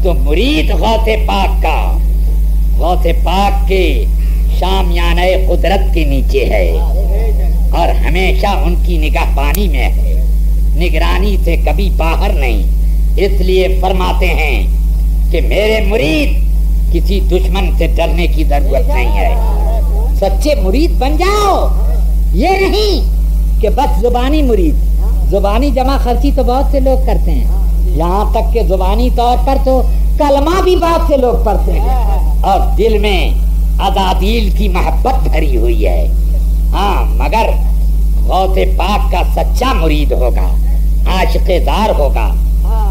تو مرید غوث پاک کا غوث پاک کے شامیانہ قدرت کے نیچے ہے اور ہمیشہ ان کی نگہبانی میں ہے، نگرانی سے کبھی باہر نہیں. اس لیے فرماتے ہیں کہ میرے مرید کسی دشمن سے ڈرنے کی ضرورت نہیں ہے. سچے مرید بن جاؤ، یہ نہیں کہ بس زبانی مرید. زبانی جمع خرچی تو بہت سے لوگ کرتے ہیں، یہاں تک کہ زبانی طور پر تو کلمہ بھی بہت سے لوگ پڑھتے ہیں اور دل میں عزادیل کی محبت بھری ہوئی ہے. ہاں، مگر غوث پاک کا سچا مرید ہوگا، عاشق زار ہوگا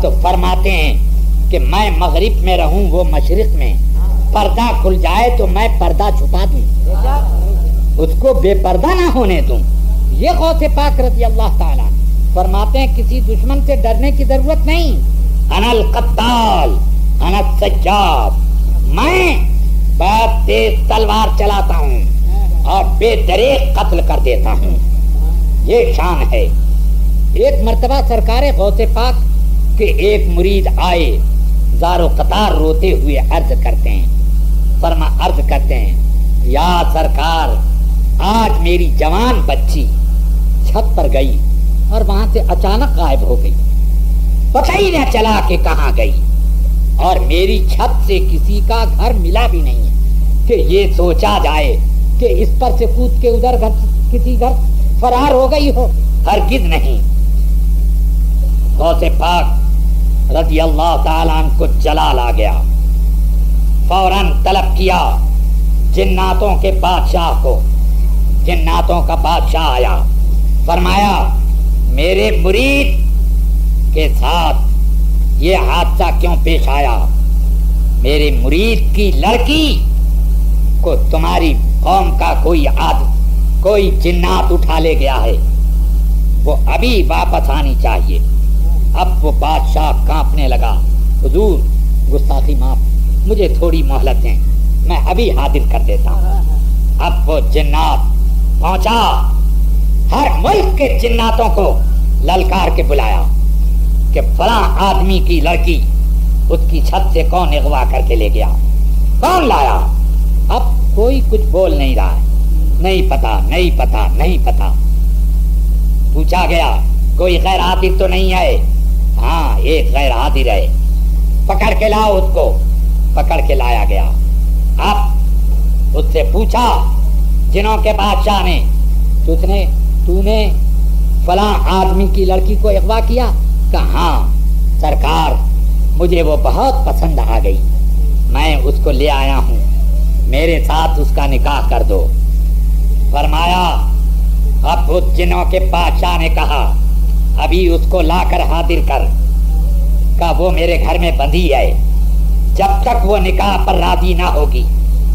تو فرماتے ہیں کہ میں مغرب میں رہوں وہ مشرق میں، پردہ کھل جائے تو میں پردہ چھپا دوں، اس کو بے پردہ نہ ہونے دوں. یہ غوث پاک رضی اللہ تعالی فرماتے ہیں کسی دشمن سے ڈرنے کی ضرورت نہیں. انا القتال انا السجاب، میں بہت تیز تلوار چلاتا ہوں اور بے دریغ قتل کر دیتا ہوں. یہ شان ہے. ایک مرتبہ سرکار غوث پاک کے ایک مرید آئے، زار و قطار روتے ہوئے عرض کرتے ہیں یا سرکار، آج میری جوان بچی چھت پر گئی اور وہاں سے اچانک غائب ہو گئی، پتہ ہی نہ چلا کہ کہاں گئی، اور میری چھت سے کسی کا گھر ملا بھی نہیں ہے کہ یہ سوچا جائے کہ اس پر سے کود کے ادھر کسی گھر فرار ہو گئی ہو. ہرگز نہیں. غوث پاک رضی اللہ تعالیٰ عنہ کو جلال آ گیا، فوراً طلب کیا جناتوں کے بادشاہ کو. جناتوں کا بادشاہ آیا، فرمایا میرے مرید کے ساتھ یہ حادثہ کیوں پیش آیا؟ میرے مرید کی لڑکی کو تمہاری قوم کا کوئی جنات اٹھا لے گیا ہے، وہ ابھی واپس آنی چاہیے. اب وہ بادشاہ کانپنے لگا، حضور گستاخی معاف، مجھے تھوڑی مہلت دیں، میں ابھی حاضر کر دیتا ہوں. اب وہ جنات پہنچا، ہر ملک کے جناتوں کو للکار کے بلایا کہ فلاں آدمی کی لڑکی اس کی چھت سے کون اغوا کر کے لے گیا، کون لایا؟ اب کوئی کچھ بول نہیں رہا ہے، نہیں پتا. پوچھا گیا کوئی غیر حاضر تو نہیں ہے؟ ہاں، ایک غیر حاضر ہے، پکڑ کے لاؤ اس کو. پکڑ کے لایا گیا. اب اس سے پوچھا جنوں کے بادشاہ نے، تو نے فلاں آدمی کی لڑکی کو اغوا کیا؟ کہا ہاں سرکار، مجھے وہ بہت پسند آ گئی، میں اس کو لے آیا ہوں، میرے ساتھ اس کا نکاح کر دو. فرمایا اب اس جنوں کے بادشاہ نے کہا ابھی اس کو لا کر حاضر کر. کہا وہ میرے گھر میں بندھی ہے، جب تک وہ نکاح پر راضی نہ ہوگی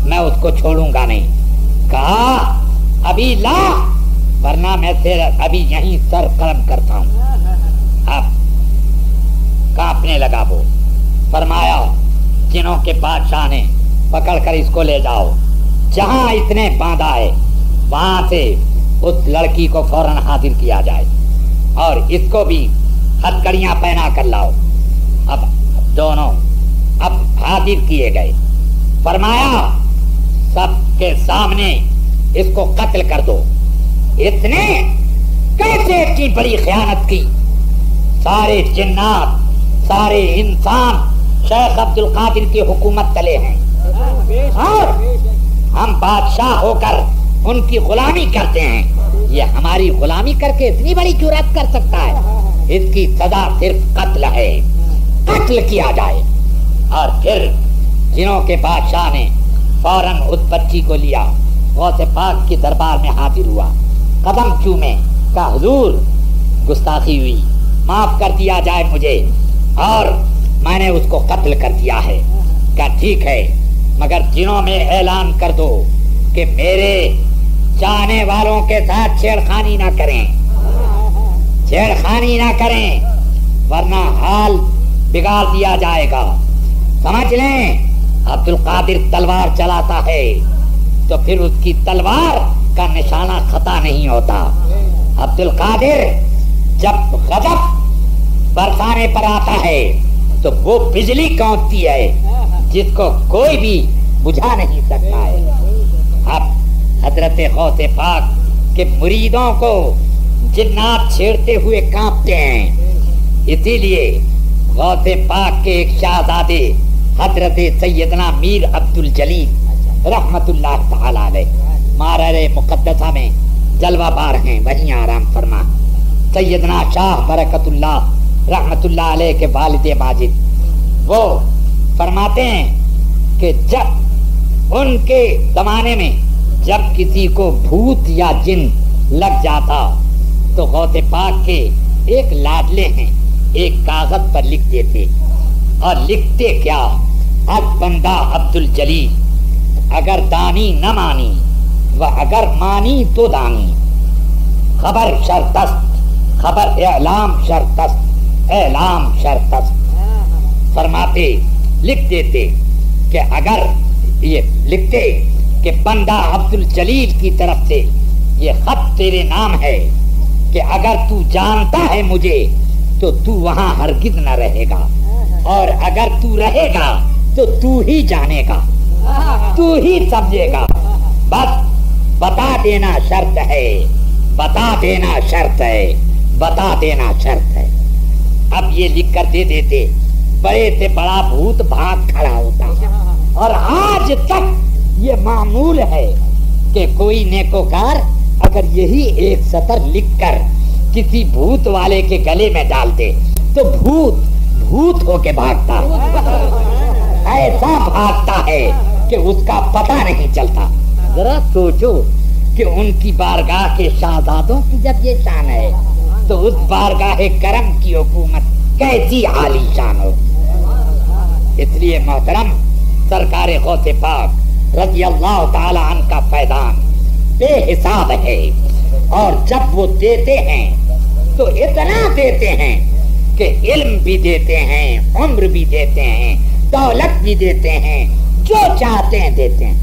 میں اس کو چھوڑوں گا نہیں. کہا ابھی لا، ورنہ میں تیرا ابھی یہیں سر قلم کرتا ہوں. اب کانپنے لگا وہ. فرمایا جنوں کے بادشاہ نے پکڑ کر اس کو لے جاؤ، جہاں اس نے باندھا ہے وہاں سے اس لڑکی کو فوراً حاضر کیا جائے اور اس کو بھی ہتھکڑیاں پہنا کر لاؤ. اب دونوں حاضر کیے گئے. فرمایا سب کے سامنے اس کو قتل کر دو. اس نے کیسے اتنی بڑی خیانت کی؟ سارے جنات، سارے انسان شیخ عبد القادر کی حکومت تلے ہیں اور ہم بادشاہ ہو کر ان کی غلامی کرتے ہیں. یہ ہماری غلامی کر کے اتنی بڑی جرات کر سکتا ہے؟ اس کی سزا صرف قتل ہے، قتل کیا جائے. اور پھر جنوں کے بادشاہ نے فوراً اس بچی کو لیا، غوث پاک کی دربار میں حاضر ہوا، قدم چومے، کہا حضور گستاخی ہوئی، معاف کر دیا جائے مجھے، اور میں نے اس کو قتل کر دیا ہے. کہا ٹھیک ہے، مگر جنوں میں اعلان کر دو کہ میرے چاہنے والوں کے ساتھ چھیڑخانی نہ کریں ورنہ حال بگاڑ دیا جائے گا. سمجھ لیں عبد القادر تلوار چلاتا ہے تو پھر اس کی تلوار کا نشانہ خطا نہیں ہوتا. عبد القادر جب غضب برسانے پر آتا ہے تو وہ بجلی کونتی ہے جس کو کوئی بھی بجھا نہیں سکتا ہے. اب حضرت غوث پاک کے مریدوں کو جنات چھیڑتے ہوئے کانپتے ہیں. اسی لیے غوث پاک کے ایک شہزادے حضرت سیدنا میر عبد الجلیل رحمت اللہ تعالی علیہ مارر مقدسہ میں جلوہ بار ہیں، وہیں آرام فرما. سیدنا شاہ برکت اللہ رحمت اللہ علیہ کے والد ماجد وہ فرماتے ہیں کہ جب ان کے زمانے میں جب کسی کو بھوت یا جن لگ جاتا تو غوث پاک کے ایک لاڈلے ہیں ایک کاغذ پر لکھ دیتے، اور لکھتے کیا، اب بندہ عبد الجلیل اگر دانی نہ مانی و اگر مانی تو دانی، خبر شرطست خبر اعلام شرطست اعلام شرطست. فرماتے لکھ دیتے کہ اگر یہ لکھتے کہ بندہ عبد الجلیل کی طرف سے یہ خط تیرے نام ہے کہ اگر تو جانتا ہے مجھے تو تو وہاں ہرگز نہ رہے گا، اور اگر تو رہے گا تو تو ہی جانے گا، تو ہی سمجھے گا. بس بتا دینا شرط ہے، بتا دینا شرط ہے، بتا دینا شرط ہے. اب یہ لکھ کر دے دیتے، بڑے سے بڑا بھوت بھاگ کھڑا ہوتا. اور آج تک یہ معمول ہے کہ کوئی نیکوکار اگر یہی ایک سطر لکھ کر کسی بھوت والے کے گلے میں ڈالتے تو بھوت بھوت ہو کے بھاگتا، ایسا بھاگتا ہے کہ اس کا پتہ نہیں چلتا. ذرا سوچو کہ ان کی بارگاہ کے شہزادوں کی جب یہ شان ہے تو اس بارگاہ کرم کی حکومت کیسی عالی شان ہو. اس لیے محترم سرکار غوث پاک رضی اللہ تعالی عنہ کا فیضان بے حساب ہے، اور جب وہ دیتے ہیں تو اتنا دیتے ہیں کہ علم بھی دیتے ہیں، عمر بھی دیتے ہیں، دولت بھی دیتے ہیں، جو چاہتے ہیں دیتے ہیں.